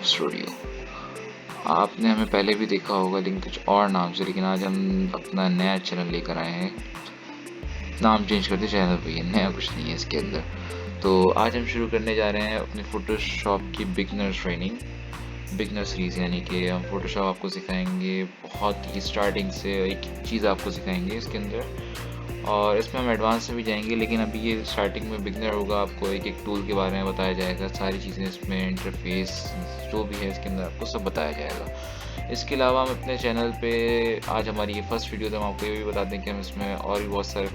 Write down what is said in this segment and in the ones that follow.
Studio. आपने हमें पहले भी देखा होगा लेकिन कुछ और नाम से, लेकिन आज हम अपना नया चैनल लेकर आए हैं। नाम चेंज करते चैनल पे, नया कुछ नहीं है इसके अंदर। तो आज हम शुरू करने जा रहे हैं अपने फ़ोटोशॉप की बिगनर ट्रेनिंग, बिगनर सीरीज़, यानी कि हम फ़ोटोशॉप आपको सिखाएंगे बहुत ही स्टार्टिंग से, एक चीज़ आपको सिखाएंगे इसके अंदर, और इसमें हम एडवांस में भी जाएंगे। लेकिन अभी ये स्टार्टिंग में बिगनर होगा, आपको एक एक टूल के बारे में बताया जाएगा, सारी चीज़ें इसमें, इंटरफेस जो भी है इसके अंदर आपको सब बताया जाएगा। इसके अलावा हम अपने चैनल पे, आज हमारी ये फर्स्ट वीडियो तो हम आपको ये भी बता दें कि हम इसमें और भी बहुत सारे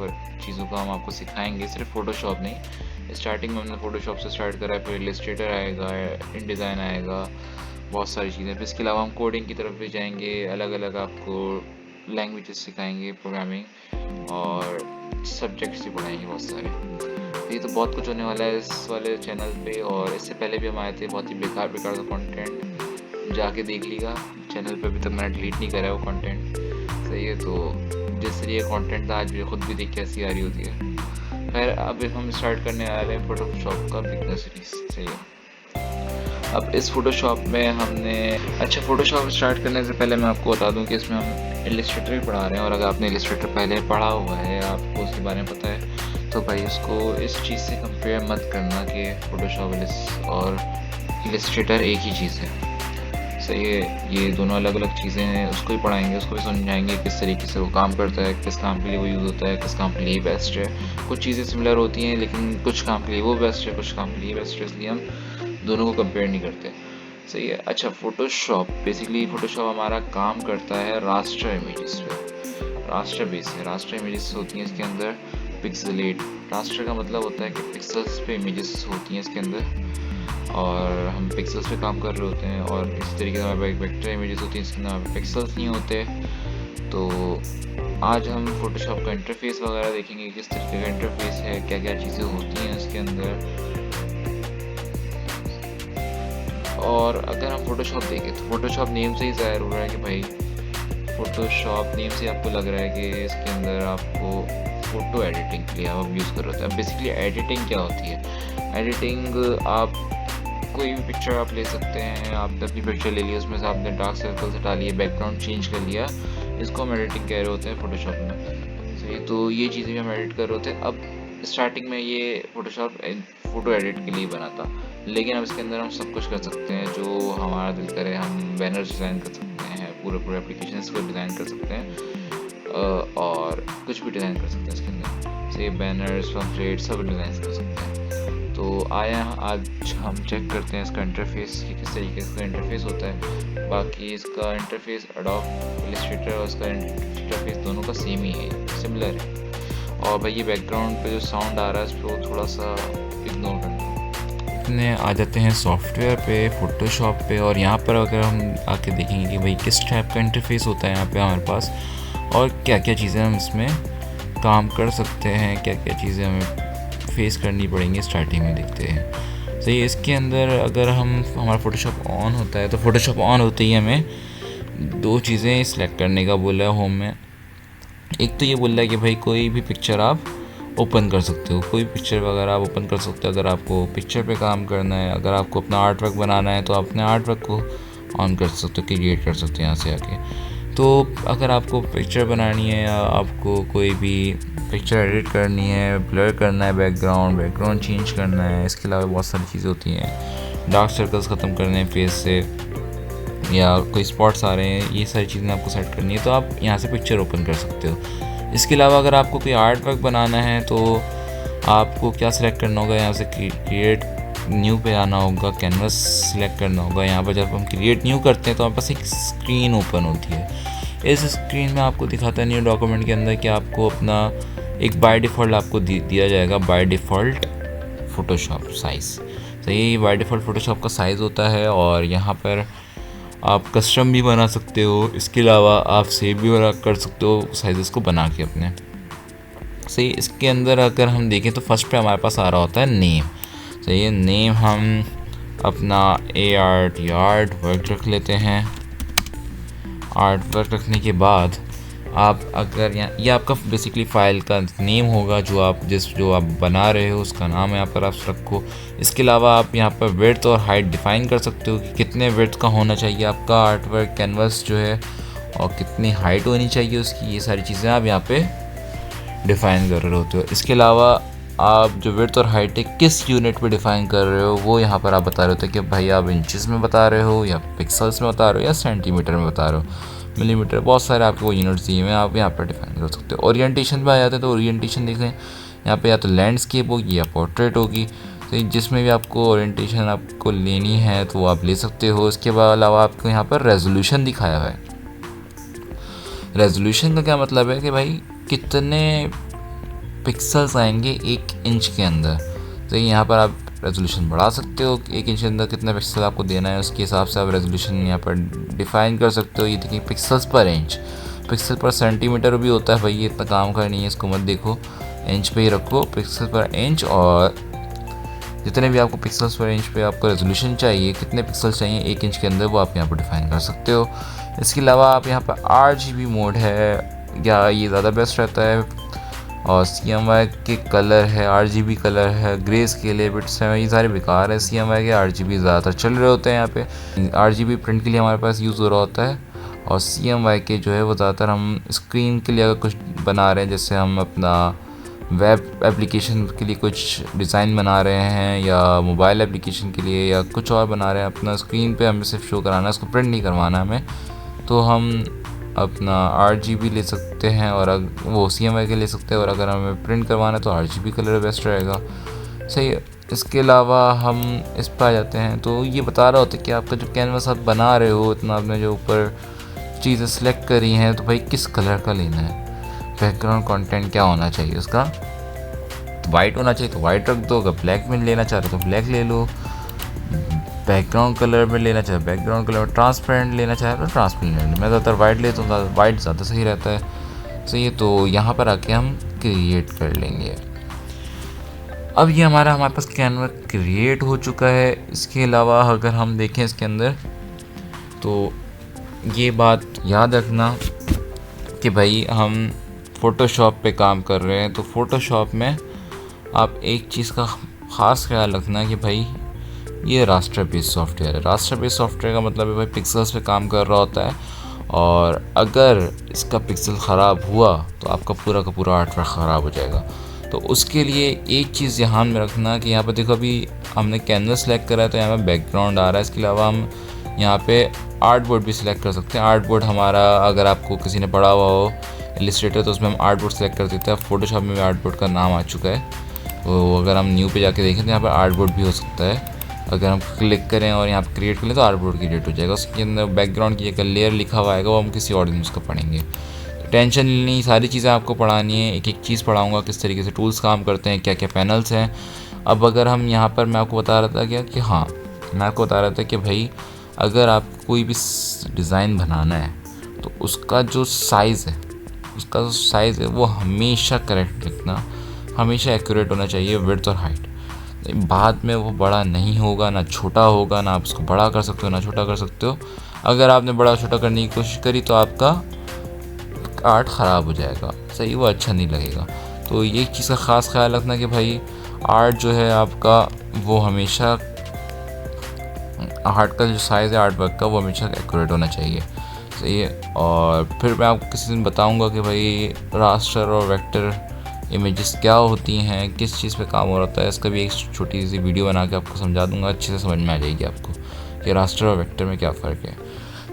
चीज़ों का हम आपको सिखाएंगे, सिर्फ फ़ोटोशॉप नहीं। स्टार्टिंग में हमने फ़ोटोशॉप से स्टार्ट करा है, फिर इलस्ट्रेटर आएगा, इन डिज़ाइन आएगा, बहुत सारी चीज़ें। फिर इसके अलावा हम कोडिंग की तरफ भी जाएंगे, अलग अलग आपको लैंग्वेजेस सिखाएंगे, प्रोग्रामिंग और सब्जेक्ट्स भी पढ़ाएंगे बहुत सारे। ये तो बहुत कुछ होने वाला है इस वाले चैनल पे। और इससे पहले भी हम आए थे, बहुत ही बेकार बेकार का कंटेंट, जाके देख लीजिएगा चैनल पे, अभी तक मैंने डिलीट नहीं करा है वो कंटेंट। सही है, तो जिस तरह ये कंटेंट था आज भी खुद भी देख के हंसी आ रही होती है। खैर, अभी हम स्टार्ट करने आ रहे हैं फोटोशॉप का बिगनर सीरीज। सही है, अब इस फ़ोटोशॉप में हमने, अच्छा, फ़ोटोशॉप स्टार्ट करने से पहले मैं आपको बता दूं कि इसमें हम इलस्ट्रेटर भी पढ़ा रहे हैं। और अगर आपने इलस्ट्रेटर पहले पढ़ा हुआ है, आपको उसके बारे में पता है, तो भाई उसको इस चीज़ से कंपेयर मत करना कि फ़ोटोशॉप और इलस्ट्रेटर एक ही चीज़ है। सही है, ये दोनों अलग अलग चीज़ें हैं। उसको भी पढ़ाएंगे, उसको भी समझाएंगे किस तरीके से वो काम करता है, किस काम के लिए वो यूज़ होता है, किस काम के लिए बेस्ट है। कुछ चीज़ें सिमिलर होती हैं लेकिन कुछ काम के लिए वो बेस्ट है, कुछ काम के लिए बेस्ट है, इसलिए हम दोनों को कंपेयर नहीं करते। सही है, अच्छा, फ़ोटोशॉप बेसिकली, फ़ोटोशॉप हमारा काम करता है रास्टर इमेजेस पे, रास्टर बेस है। रास्टर इमेजेस होती हैं इसके अंदर पिक्सेलेट। रास्टर का मतलब होता है कि पिक्सल्स पे इमेजेस होती हैं इसके अंदर, और हम पिक्सल्स पे काम कर रहे होते हैं। और इस तरीके से हमारे वेक्टर इमेजेस होती हैं, इसके अंदर पिक्सल्स नहीं होते। तो आज हम फ़ोटोशॉप का इंटरफेस वगैरह देखेंगे, किस तरीके का इंटरफेस है, क्या क्या चीज़ें होती हैं इसके अंदर। और अगर हम फ़ोटोशॉप देखें तो फ़ोटोशॉप नेम से ही ज़ाहिर हो रहा है कि भाई, फ़ोटोशॉप नेम से आपको लग रहा है कि इसके अंदर आपको फ़ोटो एडिटिंग के लिए आप यूज़ कर रहे होते हैं। अब बेसिकली एडिटिंग क्या होती है? एडिटिंग, आप कोई भी पिक्चर आप ले सकते हैं, आपने अपनी पिक्चर ले ली, उसमें से आपने डार्क सर्कल्स हटा लिए, बैकग्राउंड चेंज कर लिया, इसको हम एडिटिंग कह रहे होते हैं फ़ोटोशॉप में। सही, तो ये चीज़ें भी हम एडिट कर रहे होते हैं। अब स्टार्टिंग में ये फ़ोटोशॉप फ़ोटो एडिट के लिए बना था, लेकिन अब इसके अंदर हम सब कुछ कर सकते हैं जो हमारा दिल करे। हम बैनर्स डिज़ाइन कर सकते हैं, पूरे एप्लीकेशन को डिज़ाइन कर सकते हैं, और कुछ भी डिज़ाइन कर सकते हैं इसके अंदर। से बैनर्स, पम्फलेट, सब डिज़ाइन कर सकते हैं। तो आज हम चेक करते हैं इसका इंटरफेस कि किस तरीके से इंटरफेस होता है। बाकी इसका इंटरफेस एडोब इलस्ट्रेटर और इसका इंटरफेस दोनों का सेम ही है, सिमिलर है। और भाई, ये बैकग्राउंड पे जो साउंड आ रहा है इसको थोड़ा सा इग्नोर करना। इतने आ जाते हैं सॉफ्टवेयर पे, फ़ोटोशॉप पे, और यहाँ पर अगर हम आके देखेंगे कि भाई किस टाइप का इंटरफेस होता है यहाँ पे हमारे पास, और क्या क्या चीज़ें हम इसमें काम कर सकते हैं, क्या क्या चीज़ें हमें फेस करनी पड़ेंगी, स्टार्टिंग में देखते हैं। सही है, इसके अंदर अगर हमारा फ़ोटोशॉप ऑन होता है तो फ़ोटोशॉप ऑन होते ही हमें दो चीज़ें सिलेक्ट करने का बोला है होम में। एक तो ये बोल रहा है कि भाई कोई भी पिक्चर आप ओपन कर सकते हो, कोई पिक्चर वगैरह आप ओपन कर सकते हो। अगर आपको पिक्चर पे काम करना है, अगर आपको अपना आर्ट वर्क बनाना है, तो अपने आर्ट वर्क को ऑन कर सकते हो, क्रिएट कर सकते हो यहाँ से आके। तो अगर आपको पिक्चर बनानी है, या आपको कोई भी पिक्चर एडिट करनी है, ब्लर करना है बैकग्राउंड चेंज करना है, इसके अलावा बहुत सारी चीज़ें होती हैं, डार्क सर्कल्स ख़त्म करने हैं फेस से, या कोई स्पॉट्स आ रहे हैं, ये सारी चीज़ें आपको सेट करनी है, तो आप यहाँ से पिक्चर ओपन कर सकते हो। इसके अलावा अगर आपको कोई आर्ट वर्क बनाना है तो आपको क्या सिलेक्ट करना होगा, यहाँ से क्रिएट न्यू पे आना होगा, कैनवस सिलेक्ट करना होगा। यहाँ पर जब हम क्रिएट न्यू करते हैं तो हमारे पास एक स्क्रीन ओपन होती है। इस स्क्रीन में आपको दिखाता है न्यू डॉक्यूमेंट के अंदर कि आपको अपना एक बाय डिफ़ॉल्ट आपको दिया जाएगा, बाय डिफ़ॉल्ट फ़ोटोशॉप साइज़। तो ये बाय डिफ़ॉल्ट फ़ोटोशॉप का साइज़ होता है, और यहाँ पर आप कस्टम भी बना सकते हो। इसके अलावा आप सेव भी कर सकते हो साइज़ को बना के अपने। सही, इसके अंदर अगर हम देखें तो फर्स्ट पे हमारे पास आ रहा होता है नेम। सही है, नेम हम अपना आर्ट वर्क रख लेते हैं। आर्ट वर्क रखने के बाद आप अगर यहाँ ये आपका बेसिकली फ़ाइल का नेम होगा, जो आप बना रहे हो उसका नाम यहाँ पर आप रखो। इसके अलावा आप यहाँ पर विड्थ और हाइट डिफ़ाइन कर सकते हो कि कितने विड्थ का होना चाहिए आपका आर्ट वर्क कैनवस जो है, और कितनी हाइट होनी चाहिए उसकी। ये सारी चीज़ें आप यहाँ पे डिफ़ाइन कर रहे होते हो। इसके अलावा आप जो विड्थ और हाइट है किस यूनिट पे डिफ़ाइन कर रहे हो वो यहाँ पर आप बता रहे होते हो कि भाई आप इंचेस में बता रहे हो या पिक्सल्स में बता रहे हो या सेंटीमीटर में बता रहे हो, मिलीमीटर, बहुत सारे आपको वो यूनिट्स दिए हुए हैं, आप यहाँ पर डिफ़ाइन कर सकते हो। ओरिएंटेशन पे आ जाते हैं तो ओरिएंटेशन देखें, यहाँ पे या तो लैंडस्केप होगी या पोर्ट्रेट होगी, तो जिसमें भी आपको ओरिएंटेशन आपको लेनी है तो वो आप ले सकते हो। इसके अलावा आपको यहाँ पर रेजोल्यूशन दिखाया हुआ है। रेजोल्यूशन का क्या मतलब है कि भाई कितने पिक्सल्स आएंगे 1 इंच के अंदर, तो यहाँ पर आप रेजोल्यूशन बढ़ा सकते हो, 1 इंच के अंदर कितना पिक्सल आपको देना है उसके हिसाब से आप रेजोल्यूशन यहाँ पर डिफ़ाइन कर सकते हो। ये देखिए पिक्सल्स पर इंच, पिक्सल पर सेंटीमीटर भी होता है भाई, ये इतना काम का नहीं है, इसको मत देखो, इंच पे ही रखो, पिक्सल पर इंच। और जितने भी आपको पिक्सल्स पर इंच पे आपको रेजोल्यूशन चाहिए, कितने पिक्सल चाहिए 1 इंच के अंदर, वो आप यहाँ पर डिफ़ाइन कर सकते हो। इसके अलावा आप यहाँ पर RGB मोड है या ये ज़्यादा बेस्ट रहता है, और CMY के कलर है, RGB कलर है, ग्रे स्केल है, बिट्स है, ये सारे बेकार है। CMY के RGB ज़्यादातर चल रहे होते हैं यहाँ पे, RGB प्रिंट के लिए हमारे पास यूज़ हो रहा होता है, और CMY के जो है वो ज़्यादातर हम स्क्रीन के लिए अगर कुछ बना रहे हैं, जैसे हम अपना वेब एप्लीकेशन के लिए कुछ डिज़ाइन बना रहे हैं या मोबाइल एप्लीकेशन के लिए या कुछ और बना रहे हैं, अपना स्क्रीन पे हमें सिर्फ शो कराना है, उसको प्रिंट नहीं करवाना हमें, तो हम अपना RGB ले सकते हैं, और वो CMY के ले सकते हैं, और अगर हमें प्रिंट करवाना है तो RGB कलर बेस्ट रहेगा। सही है। इसके अलावा हम इस पर आ जाते हैं, तो ये बता रहा होता है कि आपका जो कैनवस आप बना रहे हो, इतना आपने जो ऊपर चीज़ें सेलेक्ट करी हैं, तो भाई किस कलर का लेना है, बैकग्राउंड कंटेंट क्या होना चाहिए उसका, तो वाइट होना चाहिए तो वाइट रख दो, अगर ब्लैक में लेना चाह रहे हो तो ब्लैक ले लो, बैकग्राउंड कलर में लेना चाहे बैकग्राउंड कलर, ट्रांसपेरेंट लेना चाहे तो ट्रांसपेरेंट ले लो। मैं ज़्यादातर वाइट लेता हूँ, वाइट ज़्यादा सही रहता है। सही है, तो यहाँ पर आके हम क्रिएट कर लेंगे। अब ये हमारे पास कैनवा क्रिएट हो चुका है। इसके अलावा अगर हम देखें इसके अंदर, तो ये बात याद रखना कि भाई हम फ़ोटोशॉप पे काम कर रहे हैं, तो फ़ोटोशॉप में आप एक चीज़ का ख़ास ख्याल रखना कि भाई ये रास्टर बेस्ड सॉफ्टवेयर है। रास्टर बेस्ड सॉफ्टवेयर का मतलब है भाई पिक्सल्स पे काम कर रहा होता है, और अगर इसका पिक्सल ख़राब हुआ तो आपका पूरा का पूरा आर्ट वर्क ख़राब हो जाएगा। तो उसके लिए एक चीज़ ध्यान में रखना कि यहाँ पर देखो अभी हमने कैनवस सेलेक्ट करा है तो यहाँ पर बैकग्राउंड आ रहा है। इसके अलावा हम यहाँ पे आर्ट बोर्ड भी सिलेक्ट कर सकते हैं। आर्ट बोर्ड हमारा, अगर आपको किसी ने पढ़ा हुआ हो इलिस्ट्रेटर, तो उसमें हम आर्ट बोर्ड सेलेक्ट कर देते हैं। फोटोशॉप में भी आर्ट बोर्ड का नाम आ चुका है, तो अगर हम न्यू पे जाके देखें तो यहाँ पर आर्ट बोर्ड भी हो सकता है। अगर हम क्लिक करें और यहाँ पर क्रिएट कर लें तो आर्ट बोर्ड क्रिएट हो जाएगा। उसके अंदर बैकग्राउंड की जगह लेयर लिखा हुआ आएगा, वो हम किसी और दिन उसका पढ़ेंगे। तो टेंशन नहीं, सारी चीज़ें आपको पढ़ानी है, एक एक चीज़ पढ़ाऊँगा, किस तरीके से टूल्स काम करते हैं, क्या क्या पैनल्स हैं। अब अगर हम यहाँ पर, मैं आपको बता रहा था क्या कि हाँ, मैं आपको बता रहा था कि भाई अगर आप कोई भी डिज़ाइन बनाना है तो उसका जो साइज़ है वो हमेशा करेक्ट रखना, हमेशा एक्यूरेट होना चाहिए, विड्थ और हाइट। बाद में वो बड़ा नहीं होगा, ना छोटा होगा, ना आप उसको बड़ा कर सकते हो ना छोटा कर सकते हो। अगर आपने बड़ा छोटा करने की कोशिश करी तो आपका आर्ट ख़राब हो जाएगा, सही, वो अच्छा नहीं लगेगा। तो ये चीज़ का ख़ास ख्याल रखना कि भाई आर्ट जो है आपका, वो हमेशा आर्ट का जो साइज़ है आर्ट वर्क का, वो हमेशा एक्यूरेट होना चाहिए। सही है। और फिर मैं आपको किसी दिन बताऊंगा कि भाई रास्टर और वेक्टर इमेजेस क्या होती हैं, किस चीज़ पे काम हो रहा है। इसका भी एक छोटी सी वीडियो बना के आपको समझा दूंगा, अच्छे से समझ में आ जाएगी आपको कि रास्टर और वेक्टर में क्या फ़र्क है।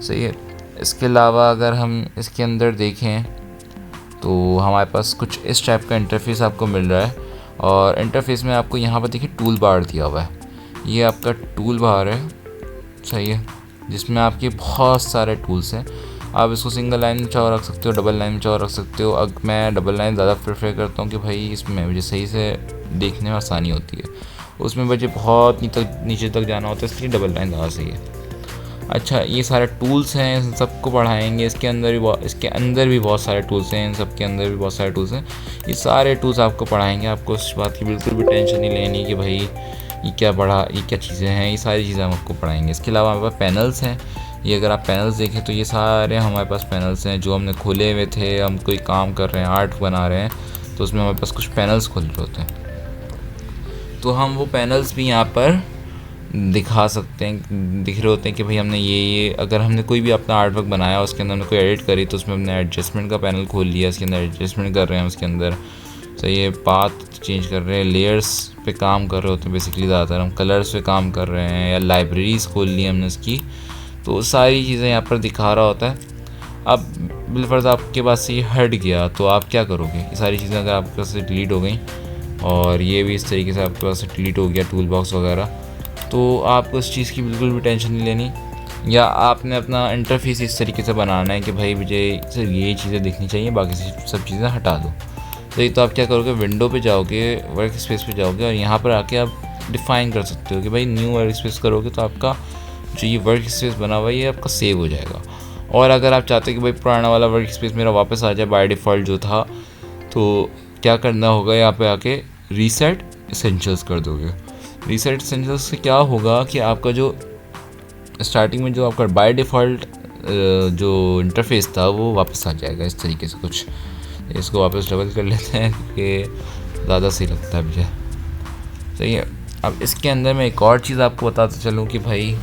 सही है। इसके अलावा अगर हम इसके अंदर देखें तो हमारे पास कुछ इस टाइप का इंटरफेस आपको मिल रहा है, और इंटरफेस में आपको यहाँ पर देखिए टूल बार दिया हुआ है। ये आपका टूल बार है, सही है, जिसमें आपके बहुत सारे टूल्स हैं। आप इसको सिंगल लाइन में चाहो रख सकते हो, डबल लाइन में चाहो रख सकते हो। अब मैं डबल लाइन ज़्यादा प्रेफर करता हूँ कि भाई इसमें मुझे सही से देखने में आसानी होती है। उसमें मुझे बहुत नीचे तक जाना होता है, इसलिए डबल लाइन ज़्यादा सही है। अच्छा, ये सारे टूल्स हैं, इन सबको पढ़ाएंगे। इसके अंदर भी बहुत सारे टूल्स हैं, इन सब के अंदर भी बहुत सारे टूल्स हैं। ये सारे टूल्स आपको पढ़ाएंगे, आपको इस बात की बिल्कुल भी टेंशन नहीं लेनी कि भाई ये क्या चीज़ें हैं। ये सारी चीज़ें हम आपको पढ़ाएंगे। इसके अलावा हमारे पास पैनल्स हैं, ये अगर आप पैनल्स देखें तो ये सारे हमारे पास पैनल्स हैं जो हमने खोले हुए थे। हम कोई काम कर रहे हैं, आर्ट बना रहे हैं, तो उसमें हमारे पास कुछ पैनल्स खुल रहे होते हैं। तो हम वो पैनल्स भी यहाँ पर दिखा सकते हैं, दिख रहे होते हैं कि भाई हमने ये अगर हमने कोई भी अपना आर्ट वर्क बनाया, उसके अंदर हमने कोई एडिट करी, तो उसमें हमने एडजस्टमेंट का पैनल खोल लिया, इसके अंदर एडजस्टमेंट कर रहे हैं उसके अंदर। तो ये पाथ चेंज कर रहे हैं, लेयर्स पे काम कर रहे होते हैं बेसिकली ज़्यादातर हम, कलर्स पे काम कर रहे हैं, या लाइब्रेरीज़ खोल ली हमने उसकी, तो सारी चीज़ें यहाँ पर दिखा रहा होता है। अब बिलफर्ज आपके पास से ये हट गया तो आप क्या करोगे? ये सारी चीज़ें अगर आपके पास से डिलीट हो गई और ये भी इस तरीके से आपके पास से डिलीट हो गया टूल बॉक्स वगैरह, तो आपको इस चीज़ की बिल्कुल भी टेंशन नहीं लेनी, या आपने अपना इंटरफेस इस तरीके से बनाना है कि भाई मुझे सिर्फ ये चीज़ें दिखनी चाहिए, बाकी सब चीज़ें हटा दो। तो आप क्या करोगे, विंडो पे जाओगे, वर्क स्पेस पे जाओगे और यहाँ पर आके आप डिफ़ाइन कर सकते हो कि भाई न्यू वर्क स्पेस करोगे तो आपका जो ये वर्क स्पेस बना हुआ है ये आपका सेव हो जाएगा। और अगर आप चाहते हो कि भाई पुराना वाला वर्क स्पेस मेरा वापस आ जाए बाय डिफ़ॉल्ट जो था, तो क्या करना होगा, यहाँ पे आके रीसेट एसेंशियल्स कर दोगे। रीसेट एसेंशियल्स से क्या होगा कि आपका जो स्टार्टिंग में जो आपका बाय डिफ़ॉल्ट जो इंटरफेस था वो वापस आ जाएगा इस तरीके से कुछ। इसको वापस डबल कर लेते हैं कि ज़्यादा सही लगता है मुझे। सही है। अब इसके अंदर मैं एक और चीज़ आपको बताता चलूँ कि भाई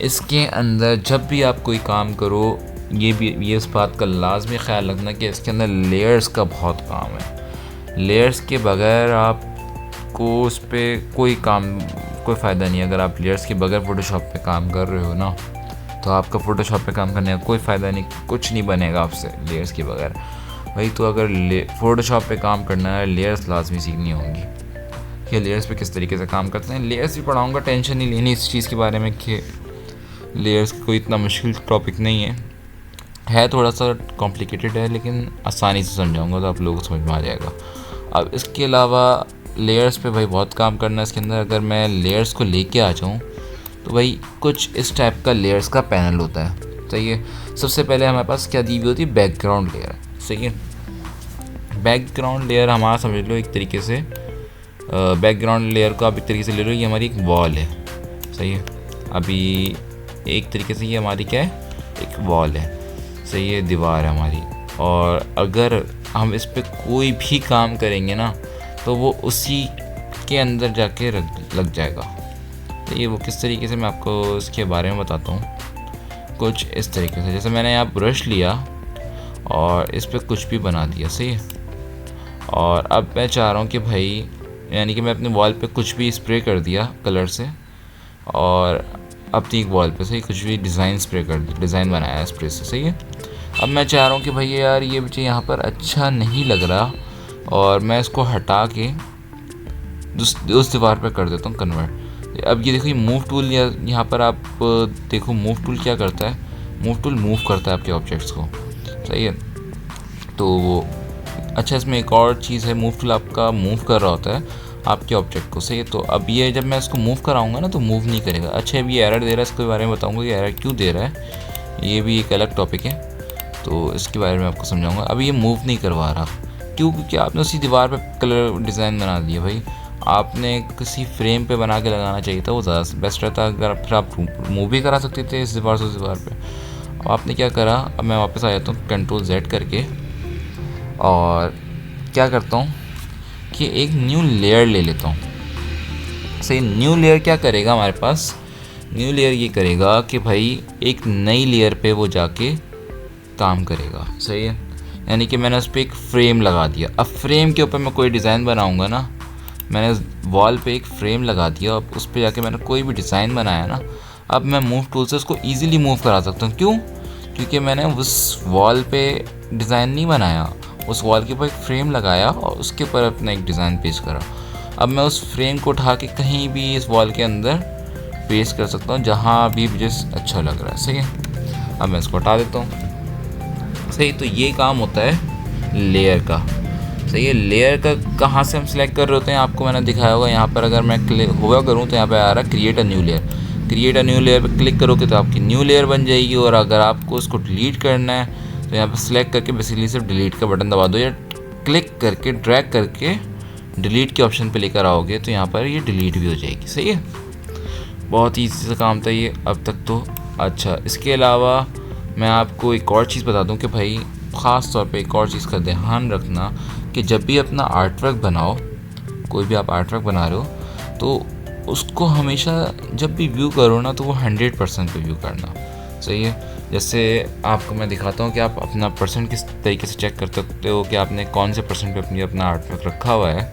इसके अंदर जब भी आप कोई काम करो, ये इस बात का लाजमी ख्याल रखना कि इसके अंदर लेयर्स का बहुत काम है। लेयर्स के बगैर आपको उस पर कोई फ़ायदा नहीं है। अगर आप लेयर्स के बगैर फ़ोटोशॉप पे काम कर रहे हो ना, तो आपका फ़ोटोशॉप पे काम करने का कोई फ़ायदा नहीं, कुछ नहीं बनेगा आपसे लेयर्स के बगैर। भाई तो अगर फ़ोटोशॉप पे काम करना है, लेयर्स लाजमी सीखनी होंगी कि लेयर्स पे किस तरीके से काम करते हैं। लेयर्स भी पढ़ाऊँगा, टेंशन नहीं लेनी इस चीज़ के बारे में कि लेयर्स कोई इतना मुश्किल टॉपिक नहीं है थोड़ा सा कॉम्प्लिकेटेड है, लेकिन आसानी से समझाऊँगा तो आप लोगों को समझ में आ जाएगा। अब इसके अलावा लेयर्स पे भाई बहुत काम करना है इसके अंदर। अगर मैं लेयर्स को लेके आ जाऊँ तो भाई कुछ इस टाइप का लेयर्स का पैनल होता है। सही है। सबसे पहले हमारे पास क्या दी हुई होती है, बैकग्राउंड लेयर। सही है। बैकग्राउंड लेयर हमारा समझ लो एक तरीके से, बैकग्राउंड लेयर को आप एक तरीके से ले लो, ये हमारी एक वॉल है। सही है। अभी एक तरीके से ये हमारी क्या है, एक वॉल है। सही है, दीवार है हमारी। और अगर हम इस पर कोई भी काम करेंगे ना, तो वो उसी के अंदर जाके लग जाएगा। तो ये वो किस तरीके से मैं आपको इसके बारे में बताता हूँ। कुछ इस तरीके से, जैसे मैंने यहाँ ब्रश लिया और इस पर कुछ भी बना दिया। सही है। और अब मैं चाह रहा हूँ कि भाई, यानी कि मैं अपने वॉल पे कुछ भी स्प्रे कर दिया कलर से, और अपनी एक वॉल पे सही कुछ भी डिज़ाइन स्प्रे कर दिया, डिज़ाइन बनाया स्प्रे से। सही है। अब मैं चाह रहा हूँ कि भाई यार ये मुझे यहाँ पर अच्छा नहीं लग रहा, और मैं इसको हटा के उस दीवार पे कर देता हूँ कन्वर्ट। अब ये देखो, ये मूव टूल, यहाँ पर आप देखो मूव टूल क्या करता है, मूव टूल मूव करता है आपके ऑब्जेक्ट्स को। सही है। तो वो अच्छा, इसमें एक और चीज़ है, मूव टूल आपका मूव कर रहा होता है आपके ऑब्जेक्ट को। सही है। तो अब ये जब मैं इसको मूव कराऊंगा ना तो मूव नहीं करेगा। अच्छा, अब ये एरर दे रहा है, इसके बारे में बताऊंगा कि एरर क्यों दे रहा है, ये भी एक अलग टॉपिक है, तो इसके बारे में आपको समझाऊंगा। अब ये मूव नहीं करवा रहा, क्यों? क्योंकि आपने उसी दीवार पे कलर डिज़ाइन बना दिया। भाई आपने किसी फ्रेम पे बना के लगाना चाहिए था, वो ज़्यादा बेस्ट रहता। अगर फिर आप मूव भी करा सकते थे इस दीवार से उस दीवार पे। अब आपने क्या करा, अब मैं वापस आ जाता हूँ Ctrl Z करके, और क्या करता हूँ कि एक न्यू लेयर ले लेता हूँ। सही। न्यू लेयर क्या करेगा हमारे पास, न्यू लेयर ये करेगा कि भाई एक नई लेयर पे वो जाके काम करेगा। सही है। यानी कि मैंने उस पर एक फ्रेम लगा दिया। अब फ्रेम के ऊपर मैं कोई डिज़ाइन बनाऊंगा ना, मैंने वॉल पे एक फ्रेम लगा दिया, अब उस पर जाके मैंने कोई भी डिज़ाइन बनाया ना, अब मैं मूव टूल से उसको ईज़िली मूव करा सकता हूँ। क्यों? क्योंकि मैंने उस वॉल पे डिज़ाइन नहीं बनाया, उस वॉल के ऊपर एक फ्रेम लगाया और उसके ऊपर अपना एक डिज़ाइन पेश करा। अब मैं उस फ्रेम को उठा के कहीं भी इस वॉल के अंदर पेश कर सकता हूँ जहाँ भी मुझे अच्छा लग रहा है। सही है। अब मैं इसको हटा देता हूँ। सही। तो ये काम होता है लेयर का। सही है। लेयर का कहाँ से हम सिलेक्ट कर रहे होते हैं, आपको मैंने दिखाया होगा। यहाँ पर अगर मैं हुआ करूँ तो यहाँ पर आ रहा है create a new layer. Create a new layer पर क्लिक करोगे तो आपकी न्यू लेयर बन जाएगी। और अगर आपको उसको डिलीट करना है तो यहाँ पर सिलेक्ट करके बेसिकली सिर्फ डिलीट का बटन दबा दो, या क्लिक करके ड्रैग करके डिलीट के ऑप्शन पे लेकर आओगे तो यहाँ पर ये डिलीट भी हो जाएगी। सही है। बहुत ईजी सा काम था ये। अब तक तो अच्छा, इसके अलावा मैं आपको एक और चीज़ बता दूं कि भाई ख़ास तौर पे एक और चीज़ का ध्यान रखना कि जब भी अपना आर्ट वर्क बनाओ, कोई भी आप आर्ट वर्क बना रहे हो, तो उसको हमेशा जब भी व्यू करो ना तो वो 100% पे व्यू करना। सही है। जैसे आपको मैं दिखाता हूँ कि आप अपना परसेंट किस तरीके से चेक कर सकते हो कि आपने कौन से परसेंट पे अपना आर्ट वर्क रखा हुआ है।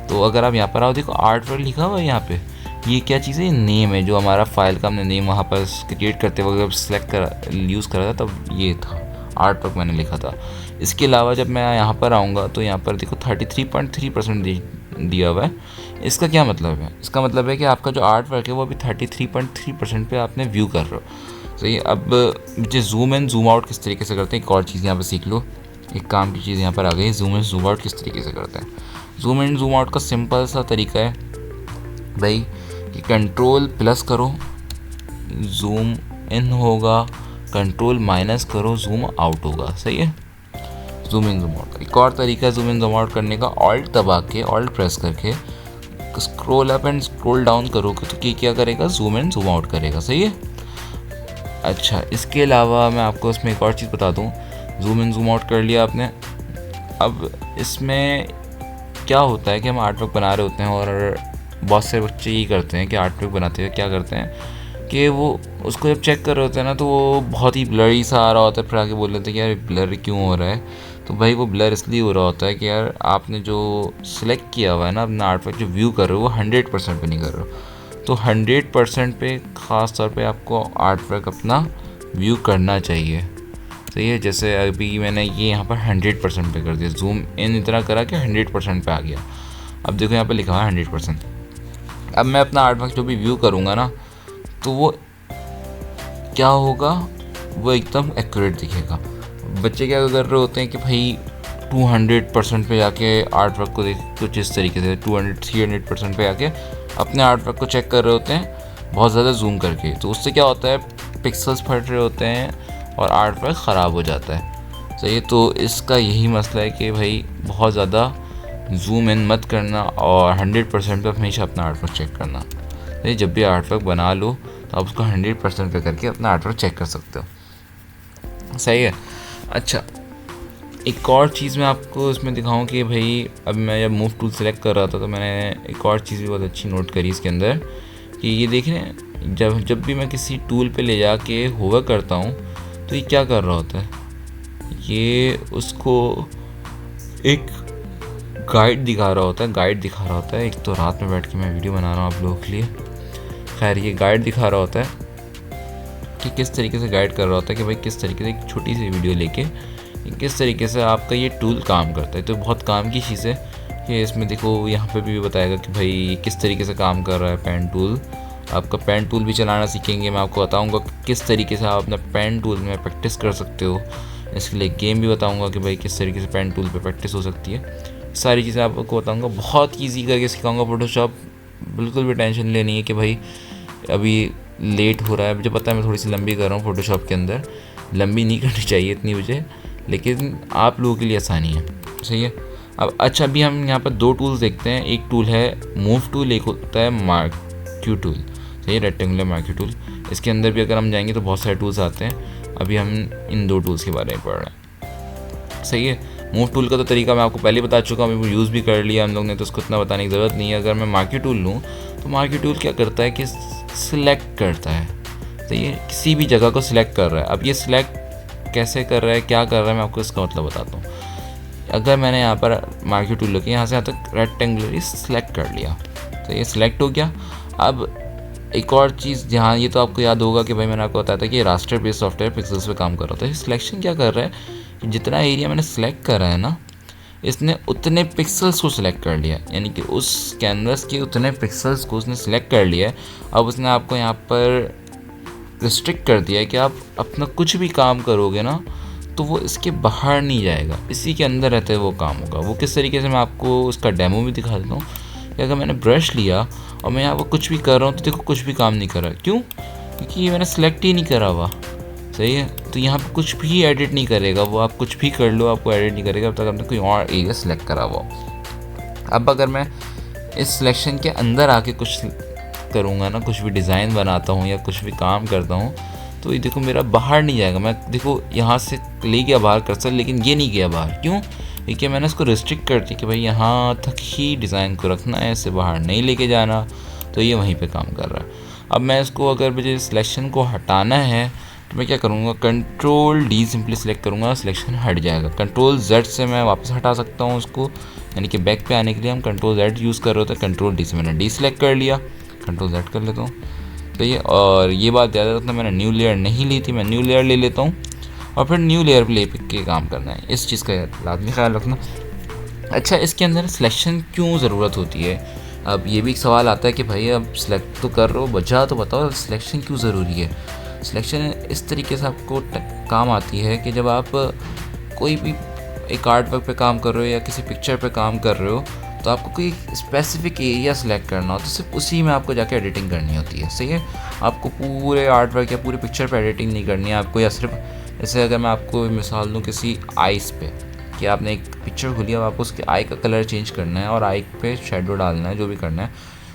तो अगर आप यहाँ पर आओ, देखो आर्ट वर्क लिखा हुआ है यहाँ पे। ये क्या चीज़ है? ये नेम है, जो हमारा फाइल का हमने नेम वहाँ पर क्रिएट करते वक्त जब सिलेक्ट कर यूज़ करा था तब ये था आर्ट वर्क मैंने लिखा था। इसके अलावा जब मैं यहाँ पर आऊँगा तो यहाँ पर देखो 33.3% दिया हुआ है। इसका क्या मतलब है? इसका मतलब है कि आपका जो आर्ट वर्क है वो अभी 33.3% पे आपने व्यू कर रहे हो। सही है। अब मुझे जूम इन जूम आउट किस तरीके से करते हैं एक और चीज़ यहाँ पर सीख लो। एक काम की चीज़ यहाँ पर आ गई, जूम इन जूम आउट किस तरीके से करते हैं। जूम इन जूम आउट का सिंपल सा तरीका है भाई कि कंट्रोल प्लस करो, जूम इन होगा, कंट्रोल माइनस करो, जूम आउट होगा। सही है। Zoom in zoom out. एक और तरीका है जूम इन जूम आउट करने का, ऑल्ट दबा के, ऑल्ट प्रेस करके scroll up and scroll down करोगे तो क्या करेगा? जूम इन जूम आउट करेगा। सही है। अच्छा, इसके अलावा मैं आपको इसमें एक और चीज़ बता दूँ। जूम इन जूम आउट कर लिया आपने। अब इसमें क्या होता है कि हम आर्ट वर्क बना रहे होते हैं और बहुत से बच्चे यही करते हैं कि आर्ट वर्क बनाते हुए क्या करते हैं कि वो उसको जब चेक कर रहे होते हैं ना तो वो बहुत ही ब्लरी सा आ रहा होता है, फिर आके बोल लेते हैं कि यार ब्लर क्यों हो रहा है। तो भाई वो ब्लर इसलिए हो रहा होता है कि यार आपने जो सिलेक्ट किया हुआ है ना अपना आर्ट वर्क, जो व्यू कर रहे हो वो 100% पे नहीं कर रहे हो। तो 100% पे ख़ास तौर पे आपको आर्ट वर्क अपना व्यू करना चाहिए। सही है। जैसे अभी मैंने ये यहाँ पर 100% पे कर दिया, जूम इन इतना करा कि 100% पे आ गया। अब देखो यहाँ पे लिखा हुआ है 100%। अब मैं अपना आर्ट वर्क जो भी व्यू करूँगा ना तो वो क्या होगा? वो एकदम एक्यूरेट दिखेगा। बच्चे क्या कर रहे होते हैं कि भाई 200% पे जाके आर्ट वर्क को देख कुछ इस तरीके से 200-300% पे आके अपने आर्ट वर्क को चेक कर रहे होते हैं बहुत ज़्यादा जूम करके। तो उससे क्या होता है? पिक्सल्स फट रहे होते हैं और आर्ट वर्क ख़राब हो जाता है। सही है। तो इसका यही मसला है कि भाई बहुत ज़्यादा जूम इन मत करना और 100% पे हमेशा अपना आर्ट वर्क चेक करना। सही। जब भी आर्ट वर्क बना लो तो आप उसको 100% पे करके अपना आर्ट वर्क चेक कर सकते हो। सही है। अच्छा, एक और चीज़ मैं आपको इसमें दिखाऊं कि भाई अब मैं जब मूव टूल सेलेक्ट कर रहा था तो मैंने एक और चीज़ भी बहुत अच्छी नोट करी इसके अंदर कि ये देख रहे हैं, जब भी मैं किसी टूल पे ले जाके होवर करता हूँ तो ये क्या कर रहा होता है? ये उसको एक गाइड दिखा रहा होता है। गाइड दिखा रहा होता है। एक तो रात में बैठ के मैं वीडियो बना रहा हूँ आप लोगों के लिए। खैर, ये गाइड दिखा रहा होता है कि किस तरीके से गाइड कर रहा होता है कि भाई किस तरीके से एक छोटी सी वीडियो लेके किस तरीके से आपका ये टूल काम करता है। तो बहुत काम की चीज़ है कि इसमें देखो यहाँ पे भी बताएगा कि भाई किस तरीके से काम कर रहा है पेन टूल। आपका पेन टूल भी चलाना सीखेंगे, मैं आपको बताऊँगा किस तरीके से आप अपना पेन टूल में प्रैक्टिस कर सकते हो। इसके लिए गेम भी बताऊँगा कि भाई किस तरीके से पेन टूल पर प्रैक्टिस हो सकती है। सारी चीज़ें आपको बताऊँगा, बहुत ईजी करके सिखाऊँगा। फोटोशॉप बिल्कुल भी टेंशन लेनी है कि भाई अभी लेट हो रहा है। मुझे पता है मैं थोड़ी सी लंबी कर रहा हूँ फोटोशॉप के अंदर, लंबी नहीं करनी चाहिए इतनी मुझे, लेकिन आप लोगों के लिए आसानी है। सही है। अब अच्छा, अभी हम यहाँ पर दो टूल्स देखते हैं। एक टूल है मूव टूल, एक होता है मार्क्यू टूल। सही है, रेक्टेंगुलर मार्क्यू टूल। इसके अंदर भी अगर हम जाएंगे तो बहुत सारे टूल्स आते हैं। अभी हम इन दो टूल्स के बारे में पढ़ रहे हैं। सही है। मूव टूल का तो तरीका मैं आपको पहले बता चुका हूँ, अभी यूज़ भी कर लिया हम लोग ने, तो उसको इतना बताने की ज़रूरत नहीं है। अगर मैं मार्क्यू टूल लूँ तो मार्क्यू टूल क्या करता है कि सिलेक्ट करता है। तो ये किसी भी जगह को सिलेक्ट कर रहा है। अब ये सिलेक्ट कैसे कर रहा है, क्या कर रहा है, मैं आपको इसका मतलब बताता हूँ। अगर मैंने यहाँ पर मार्क्यू टूल लेके यहाँ से यहाँ तक रेक्टेंगुलर सिलेक्ट कर लिया तो ये सिलेक्ट हो गया। अब एक और चीज़ ध्यान, ये तो आपको याद होगा कि भाई मैंने आपको बताया था कि रास्टर बेस्ड सॉफ्टवेयर पिक्सल्स पे काम कर रहा था। ये सिलेक्शन क्या कर रहा है कि जितना एरिया मैंने सिलेक्ट करा है ना, इसने उतने पिक्सल्स को सिलेक्ट कर लिया, यानी कि उस कैनवस के उतने पिक्सल्स को उसने सिलेक्ट कर लिया है। अब उसने आपको यहाँ पर रिस्ट्रिक्ट कर दिया है कि आप अपना कुछ भी काम करोगे ना तो वो इसके बाहर नहीं जाएगा, इसी के अंदर रहते हुए वो काम होगा। वो किस तरीके से, मैं आपको उसका डेमो भी दिखा देता हूँ कि अगर मैंने ब्रश लिया और मैं यहाँ पर कुछ भी कर रहा हूँ तो देखो कुछ भी काम नहीं कर रहा। क्यों? क्योंकि ये मैंने सेलेक्ट ही नहीं करा हुआ। सही है। तो यहाँ पे कुछ भी एडिट नहीं करेगा वो, आप कुछ भी कर लो आपको एडिट नहीं करेगा अब तक आपने कोई और एरिया सेलेक्ट करा हुआ। अब अगर मैं इस सिलेक्शन के अंदर आके कुछ करूँगा ना, कुछ भी डिज़ाइन बनाता हूँ या कुछ भी काम करता हूँ, तो ये देखो मेरा बाहर नहीं जाएगा। मैं देखो यहाँ से ले गया बाहर कर्सर, लेकिन ये नहीं गया बाहर। क्यों? क्योंकि मैंने इसको रिस्ट्रिक्ट कर दी कि भाई यहाँ तक ही डिज़ाइन को रखना है, इससे बाहर नहीं लेके जाना। तो ये वहीं पे काम कर रहा है। अब मैं इसको, अगर मुझे सिलेक्शन को हटाना है तो मैं क्या करूँगा, कंट्रोल डी सिंपली सेलेक्ट करूँगा, सिलेक्शन हट जाएगा। कंट्रोल जेड से मैं वापस हटा सकता हूँ उसको, यानी कि बैक पे आने के लिए हम कंट्रोल जेड यूज़ कर रहे होते हैं। कंट्रोल डी से मैंने डी सेलेक्ट कर लिया, कंट्रोल जेड कर लेता हूँ। तो ये, और ये बात याद रखना, मैंने न्यू लेयर नहीं ली थी, मैं न्यू लेयर ले लेता हूँ और फिर न्यू लेयर पे ले के काम करना है। इस चीज़ का लाजमी ख्याल रखना। अच्छा, इसके अंदर सिलेक्शन क्यों ज़रूरत होती है? अब ये भी एक सवाल आता है कि भाई अब सिलेक्ट तो कर रहे हो, वजह तो बताओ, सिलेक्शन क्यों ज़रूरी है? सिलेक्शन इस तरीके से आपको काम आती है कि जब आप कोई भी एक आर्ट वर्क पे काम कर रहे हो या किसी पिक्चर पे काम कर रहे हो, तो आपको कोई स्पेसिफिक एरिया सेलेक्ट करना हो, तो सिर्फ उसी में आपको जाके एडिटिंग करनी होती है। सही है? आपको पूरे आर्ट वर्क या पूरे पिक्चर पे एडिटिंग नहीं करनी है आपको, या सिर्फ जैसे अगर मैं आपको मिसाल दूँ किसी आइस पे, कि आपने एक पिक्चर खोली, अब आपको उसके आई का कलर चेंज करना है और आई पे शेडो डालना है, जो भी करना है,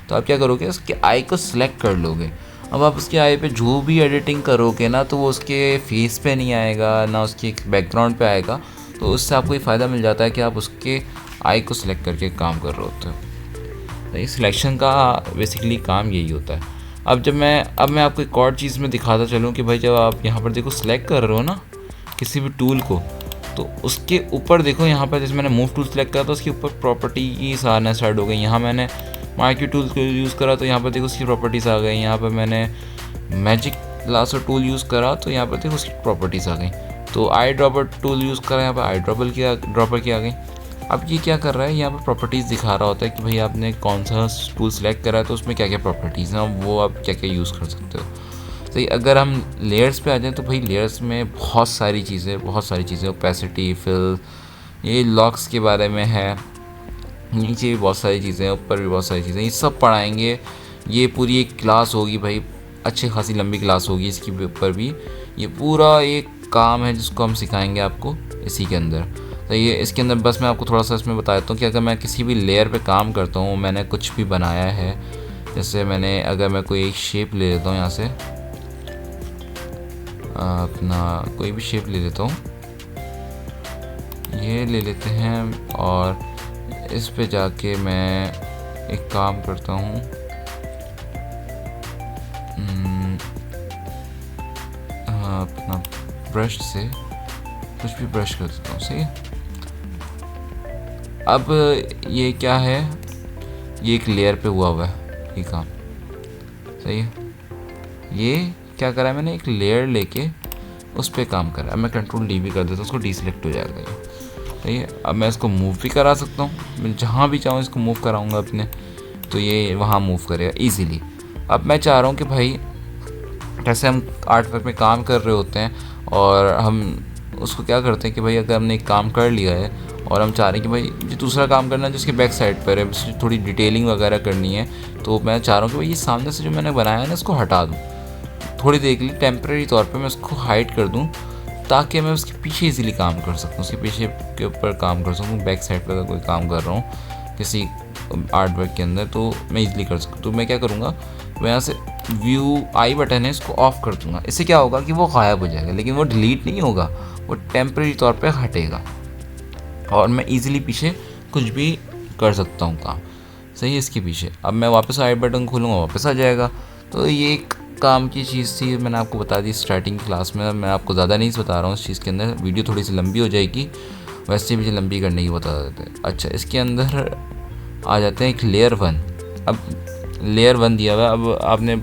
तो आप क्या करोगे, उसके आई को सिलेक्ट कर लोगे। अब आप उसके आई पे जो भी एडिटिंग करोगे ना, तो वो उसके फेस पे नहीं आएगा, ना उसके बैकग्राउंड पे आएगा। तो उससे आपको ये फ़ायदा मिल जाता है कि आप उसके आई को सिलेक्ट करके काम कर रहे होते हो। तो ये सिलेक्शन का बेसिकली काम यही होता है। अब मैं आपको एक और चीज़ में दिखाता चलूँ कि भाई जब आप यहाँ पर देखो सिलेक्ट कर रहे हो ना किसी भी टूल को, तो उसके ऊपर देखो, यहाँ पर जैसे मैंने मूव टूल सेलेक्ट करा तो उसके ऊपर प्रॉपर्टीज आना स्टार्ट हो गई। यहाँ मैंने मार्क्यू टूल को यूज़ करा तो यहाँ पर देखो उसकी प्रॉपर्टीज़ आ गई। यहाँ पर मैंने मैजिक लासो टूल यूज़ करा तो यहाँ पर देखो उसकी प्रॉपर्टीज़ आ गई। तो आई ड्रॉपर टूल यूज़ करा, यहाँ पर आई ड्रॉपर की आ गई। अब ये क्या कर रहा है, यहाँ पर प्रॉपर्टीज़ दिखा रहा होता है कि भाई आपने कौन सा टूल सेलेक्ट करा है, तो उसमें क्या क्या प्रॉपर्टीज़ हैं, वो आप क्या क्या यूज़ कर सकते हो। तो अगर हम लेयर्स पे आ जाएं तो भाई लेयर्स में बहुत सारी चीज़ें, ओपेसिटी, फिल, ये लॉक्स के बारे में है, नीचे भी बहुत सारी चीज़ें, ऊपर भी बहुत सारी चीज़ें, ये सब पढ़ाएंगे। ये पूरी एक क्लास होगी भाई, अच्छी खासी लंबी क्लास होगी इसके ऊपर भी। ये पूरा एक काम है जिसको हम सिखाएंगे आपको इसी के अंदर। तो ये इसके अंदर बस मैं आपको थोड़ा सा इसमें बता देता हूँ कि अगर मैं किसी भी लेयर पे काम करता हूँ, मैंने कुछ भी बनाया है, जैसे अगर मैं कोई एक शेप ले लेता हूँ, यहाँ से अपना कोई भी शेप ले लेता हूँ, ये ले लेते हैं, और इस पे जाके मैं एक काम करता हूँ, अपना ब्रश से कुछ भी ब्रश कर देता हूँ। सही है? अब ये क्या है, ये एक लेयर पे हुआ है ये काम। सही है? ये क्या करा है मैंने, एक लेयर लेके उस पर काम करा। अब मैं कंट्रोल डी भी कर देता हूँ, उसको डीसेलेक्ट हो जाएगा ये। सही है? अब मैं इसको मूव भी करा सकता हूँ, मैं जहाँ भी चाहूँ इसको मूव कराऊँगा अपने, तो ये वहाँ मूव करेगा ईज़िली। अब मैं चाह रहा हूँ कि भाई जैसे हम आर्ट वर्क में काम कर रहे होते हैं और हम उसको क्या करते हैं कि भाई अगर हमने एक काम कर लिया है और हम चाह रहे हैं कि भाई जो दूसरा काम करना है जिसके बैक साइड पर है, थोड़ी डिटेलिंग वगैरह करनी है, तो मैं चाह रहा हूँ कि भाई ये सामने से जो मैंने बनाया है ना, इसको हटा दूँ थोड़ी देर के लिए, टेम्प्रेरी तौर पे मैं उसको हाइड कर दूँ, ताकि मैं उसके पीछे इजीली काम कर सकूँ, उसके पीछे के ऊपर काम कर सकूँ। बैक साइड पर अगर कोई काम कर रहा हूँ किसी आर्ट वर्क के अंदर, तो मैं इजीली कर सकूँ। तो मैं क्या करूँगा, मैं यहाँ से व्यू आई बटन है, इसको ऑफ कर दूँगा। इससे क्या होगा कि वो गायब हो जाएगा, लेकिन वो डिलीट नहीं होगा, वो टेम्प्रेरी तौर पे हटेगा और मैं इजीली पीछे कुछ भी कर सकता हूँ काम। सही है? इसके पीछे अब मैं वापस आई बटन खोलूँगा, वापस आ जाएगा। तो ये एक काम की चीज़ थी, मैंने आपको बता दी स्टार्टिंग क्लास में। मैं आपको ज़्यादा नहीं बता रहा हूँ इस चीज़ के अंदर, वीडियो थोड़ी सी लंबी हो जाएगी, वैसे भी लंबी करने की बता देते हैं। अच्छा, इसके अंदर आ जाते हैं एक लेयर 1। अब लेयर 1 दिया हुआ है, अब आपने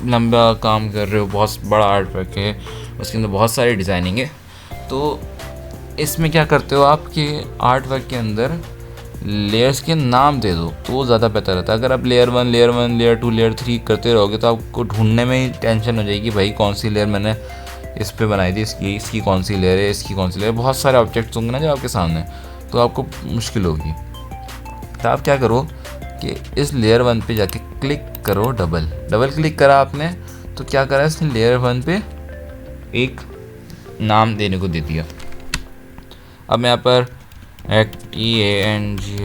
लंबा काम कर रहे हो, बहुत बड़ा आर्ट वर्क है, उसके अंदर बहुत सारी डिज़ाइनिंग है, तो इसमें क्या करते हो आप कि आर्ट वर्क के अंदर लेयर्स के नाम दे दो, तो वो ज़्यादा बेहतर रहता है। अगर आप लेयर 1, लेयर 2, लेयर 3 करते रहोगे तो आपको ढूंढने में ही टेंशन हो जाएगी, भाई कौन सी लेयर मैंने इस पे बनाई थी, इसकी कौन सी लेयर है, इसकी कौन सी लेयर, बहुत सारे ऑब्जेक्ट्स होंगे ना जो आपके सामने, तो आपको मुश्किल होगी। तो आप क्या करो कि इस लेयर 1 पे जाके क्लिक करो, डबल क्लिक करा आपने, तो क्या करा इसने लेयर 1 पे एक नाम देने को दे दिया। अब मैं यहाँ पर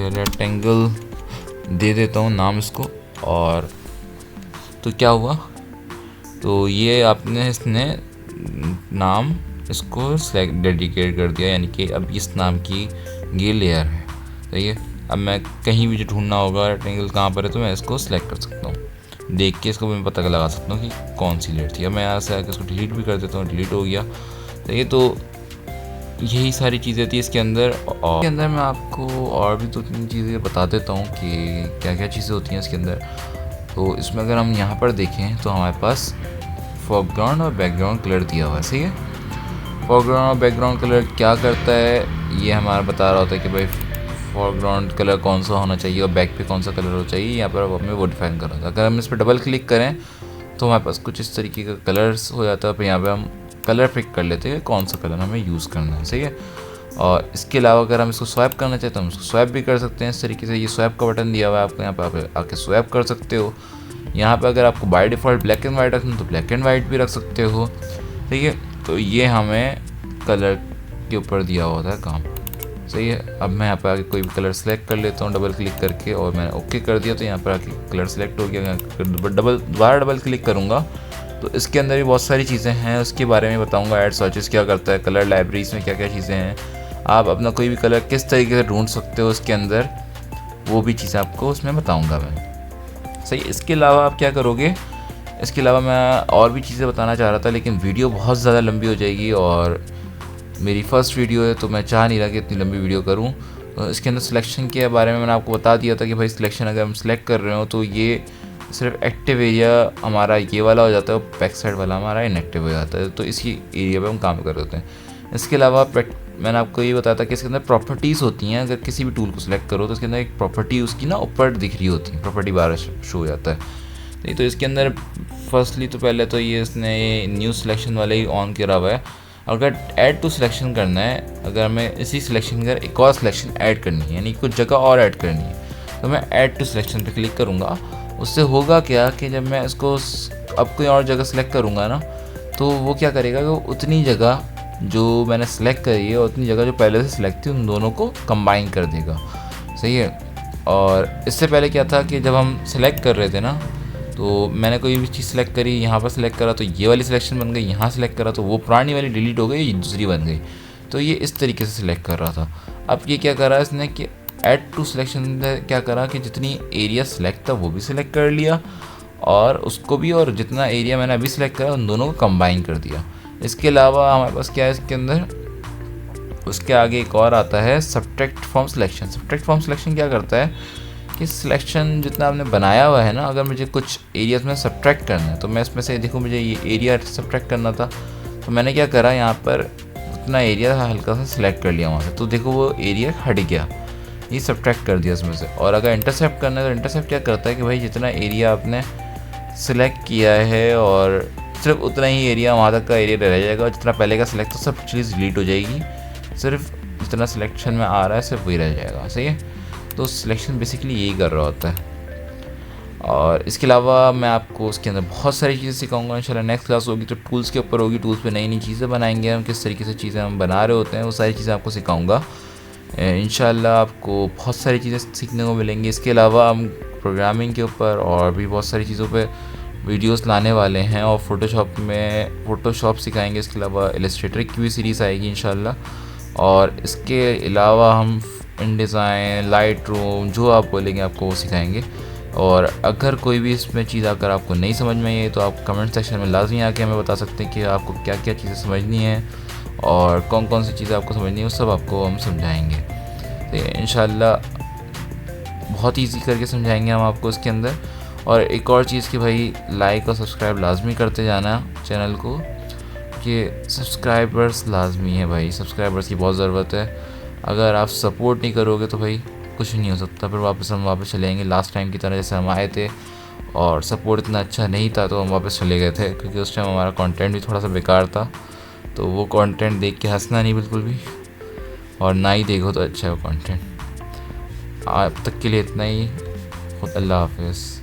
रेक्टेंगल दे देता हूँ नाम इसको, और तो क्या हुआ, तो ये आपने इसने नाम इसको सेलेक्ट डेडिकेट कर दिया, यानी कि अब इस नाम की ये लेयर है। सही है। अब मैं कहीं भी जो ढूंढना होगा रेक्टेंगल कहाँ पर है तो मैं इसको सेलेक्ट कर सकता हूँ, देख के इसको मैं पता लगा सकता हूँ कि कौन सी लेयर थी। अब मैं यहाँ से आकर इसको डिलीट भी कर देता हूँ, डिलीट हो गया। तो ये तो यही सारी चीज़ें थी इसके अंदर। और इसके अंदर मैं आपको और भी 2-3 चीज़ें बता देता हूँ कि क्या क्या चीज़ें होती हैं इसके अंदर। तो इसमें अगर हम यहाँ पर देखें तो हमारे पास फोरग्राउंड और बैकग्राउंड कलर दिया हुआ है। सही है। फोरग्राउंड और बैकग्राउंड कलर क्या करता है, ये हमारा बता रहा होता है कि भाई फोरग्राउंड कलर कौन सा होना चाहिए और बैक पे कौन सा कलर होना चाहिए। यहाँ पर हमें वो डिफाइन कर रहा था। अगर हम इस पर डबल क्लिक करें तो हमारे पास कुछ इस तरीके का कलर्स हो जाता है। फिर यहाँ पे हम कलर पिक कर लेते हैं कौन सा कलर हमें यूज़ करना है। सही है। और इसके अलावा अगर हम इसको स्वैप करना चाहते हैं तो हम इसको स्वैप भी कर सकते हैं इस तरीके से। ये स्वैप का बटन दिया हुआ है आपको, यहाँ पर आके स्वैप कर सकते हो। यहाँ पे अगर आपको by default black and white रखना तो ब्लैक एंड वाइट भी रख सकते हो। ठीक है। तो ये हमें कलर के ऊपर दिया होता है काम। सही है। अब मैं यहाँ पर आके कोई भी कलर सेलेक्ट कर लेता हूँ डबल क्लिक करके, और मैंने ओके कर दिया तो यहाँ पर आके कलर सेलेक्ट हो गया। दोबारा डबल क्लिक करूँगा तो इसके अंदर भी बहुत सारी चीज़ें हैं, उसके बारे में बताऊँगा। ऐड सर्चेस क्या करता है, कलर लाइब्रेरीज में क्या क्या चीज़ें हैं, आप अपना कोई भी कलर किस तरीके से ढूंढ सकते हो उसके अंदर, वो भी चीज़ें आपको उसमें बताऊँगा मैं। सही। इसके अलावा आप क्या करोगे, इसके अलावा मैं और भी चीज़ें बताना चाह रहा था लेकिन वीडियो बहुत ज़्यादा लंबी हो जाएगी और मेरी फ़र्स्ट वीडियो है तो मैं चाह नहीं रहा कि इतनी लंबी वीडियो करूं। तो इसके अंदर सिलेक्शन के बारे में मैंने आपको बता दिया था कि भाई सिलेक्शन अगर हम सिलेक्ट कर रहे हो तो ये सिर्फ एक्टिव एरिया हमारा ये वाला हो जाता है और बैक साइड वाला हमारा इनएक्टिव हो जाता है। तो इसी एरिया पे हम काम कर रहे हैं। इसके अलावा मैंने आपको ये बताया था कि इसके अंदर प्रॉपर्टीज़ होती हैं। अगर किसी भी टूल को सिलेक्ट करो तो इसके अंदर एक प्रॉपर्टी उसकी ना ऊपर दिख रही होती है, प्रॉपर्टी बार शो हो जाता है। तो इसके अंदर फर्स्टली तो पहले तो ये इसने न्यू सिलेक्शन वाले ही ऑन करा हुआ है। अगर ऐड टू सिलेक्शन करना है, अगर हमें इसी सिलेक्शन का एक और सिलेक्शन ऐड करनी है यानी कुछ जगह और ऐड करनी है तो मैं ऐड टू सिलेक्शन पे क्लिक करूँगा। उससे होगा क्या कि जब मैं इसको अब कोई और जगह सेलेक्ट करूँगा ना तो वो क्या करेगा कि उतनी जगह जो मैंने सेलेक्ट करी है उतनी जगह जो पहले से सिलेक्ट थी उन दोनों को कंबाइन कर देगा। सही है। और इससे पहले क्या था कि जब हम सेलेक्ट कर रहे थे ना तो मैंने कोई भी चीज़ सेलेक्ट करी, यहाँ पर सेलेक्ट करा तो ये वाली सिलेक्शन बन गई, यहाँ सेलेक्ट करा तो वो पुरानी वाली डिलीट हो गई, ये दूसरी बन गई। तो ये इस तरीके से सिलेक्ट कर रहा था। अब ये क्या करा इसने कि ऐड टू सिलेक्शन क्या करा कि जितनी एरिया सेलेक्ट था वो भी सिलेक्ट कर लिया और उसको भी, और जितना एरिया मैंने अभी सिलेक्ट करा उन दोनों को कंबाइन कर दिया। इसके अलावा हमारे पास क्या है इसके अंदर, उसके आगे एक और आता है subtract from selection. Subtract from selection क्या करता है कि सिलेक्शन जितना आपने बनाया हुआ है ना, अगर मुझे कुछ एरियाज में सब्ट्रैक्ट करना है तो मैं इसमें से देखो मुझे ये एरिया सब्ट्रैक्ट करना था तो मैंने क्या करा, यहाँ पर उतना एरिया हल्का सा सिलेक्ट कर लिया वहाँ से, तो देखो वो एरिया हट गया, ये सब्ट्रैक्ट कर दिया उसमें से। और अगर इंटरसेप्ट करना है तो इंटरसेप्ट क्या करता है कि भाई जितना एरिया आपने सिलेक्ट किया है और सिर्फ उतना ही एरिया वहाँ तक का एरिया रह जाएगा, और जितना पहले का सिलेक्ट तो सब चीज़ डिलीट हो जाएगी, सिर्फ जितना सिलेक्शन में आ रहा है सिर्फ वही रह जाएगा। सही है। तो सिलेक्शन बेसिकली यही कर रहा होता है। और इसके अलावा मैं आपको उसके अंदर बहुत सारी चीज़ें सिखाऊंगा इंशाल्लाह। नेक्स्ट क्लास होगी तो टूल्स के ऊपर होगी, टूल्स पे नई नई चीज़ें बनाएंगे हम, किस तरीके से चीज़ें हम बना रहे होते हैं वो सारी चीज़ें आपको सिखाऊंगा इंशाल्लाह। आपको बहुत सारी चीज़ें सीखने को मिलेंगी। इसके अलावा हम प्रोग्रामिंग के ऊपर और भी बहुत सारी चीज़ों पर वीडियोस लाने वाले हैं, और फ़ोटोशॉप सिखाएंगे। इसके अलावा इलस्ट्रेटर की भी सीरीज़ आएगी इंशाल्लाह। और इसके अलावा हम इनडिज़ाइन, लाइट रूम, जो आप बोलेंगे आपको वो सिखाएंगे। और अगर कोई भी इसमें चीज़ अगर आपको नहीं समझ में आई तो आप कमेंट सेक्शन में लाजमी आके हमें बता सकते हैं कि आपको क्या क्या चीज़ें समझनी है और कौन कौन सी चीज़ें आपको समझनी है, वो सब आपको हम समझाएंगे। तो इंशाल्लाह बहुत ईजी करके समझाएंगे हम आपको इसके अंदर। और एक और चीज़ कि भाई लाइक और सब्सक्राइब लाजमी करते जाना चैनल को, कि सब्सक्राइबर्स लाजमी है भाई, सब्सक्राइबर्स की बहुत ज़रूरत है। अगर आप सपोर्ट नहीं करोगे तो भाई कुछ नहीं हो सकता, फिर हम वापस चले जाएंगे लास्ट टाइम की तरह जैसे हम आए थे और सपोर्ट इतना अच्छा नहीं था तो हम वापस चले गए थे, क्योंकि उस टाइम हमारा कंटेंट भी थोड़ा सा बेकार था। तो वो कंटेंट देख के हंसना नहीं बिल्कुल भी, और ना ही देखो तो अच्छा है वो कंटेंट। अब तक के लिए इतना ही। खुद अल्लाह हाफिज़।